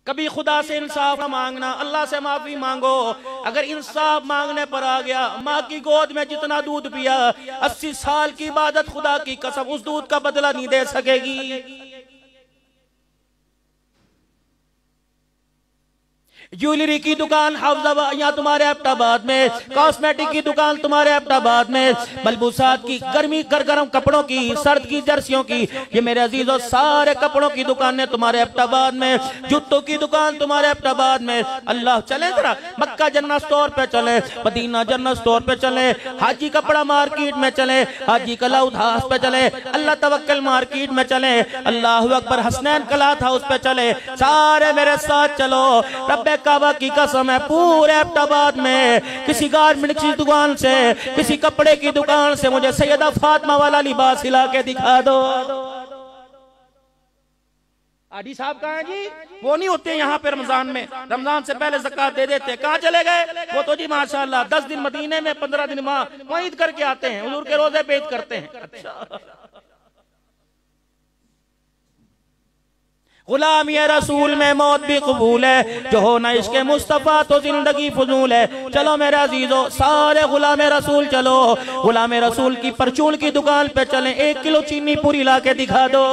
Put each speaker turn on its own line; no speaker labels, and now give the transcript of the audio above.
कभी खुदा से इंसाफ मांगना, अल्लाह से माफी मांगो। अगर इंसाफ मांगने पर आ गया, माँ की गोद में जितना दूध पिया, 80 साल की इबादत, खुदा की कसम उस दूध का बदला नहीं दे सकेगी। ज्वेलरी की दुकान यहाँ तुम्हारे अहमदाबाद में, कॉस्मेटिक की दुकान तुम्हारे अहमदाबाद में, बलबूसात की गर्मी गरम कपड़ों की, सर्द की जर्सियों की, ये मेरे अजीजों सारे कपड़ों की दुकानें तुम्हारे अहमदाबाद में, जूतों की दुकान तुम्हारे अहमदाबाद में। अल्लाह चले जरा मक्का जन्नत स्टोर पे चले, मदीना जन्नत स्टोर पे चले, हाजी कपड़ा मार्केट में चले, हाजी कलाउद हाउस पे चले, अल्लाह तवक्कल मार्केट में चले, अल्लाह अकबर हसनैन कलाथ हाउस पे चले, सारे मेरे साथ चलो। रब्बे काबा की कसम है, पूरे अहमदाबाद में किसी गारमेंट की दुकान से, किसी कपड़े की दुकान से मुझे सैयदा फातिमा वाला लिबास सिला के दिखा दो। आडी साहब कहाँ हैं जी? वो नहीं होते यहाँ पे रमजान में, रमजान से पहले ज़कात दे देते। कहाँ चले गए वो? तो जी माशाल्लाह 10 दिन मदीने में, 15 दिन वहाँ ईद करके आते हैं, हुजूर के रोजे पे ईद करते हैं। अच्छा, गुलाम ये रसूल में मौत भी कबूल है, जो हो ना इसके मुस्तफा तो जिंदगी फजूल है। चलो मेरे अजीजों सारे गुलाम रसूल चलो, गुलाम रसूल की परचून की दुकान पे चलें, 1 किलो चीनी पूरी ला के दिखा दो।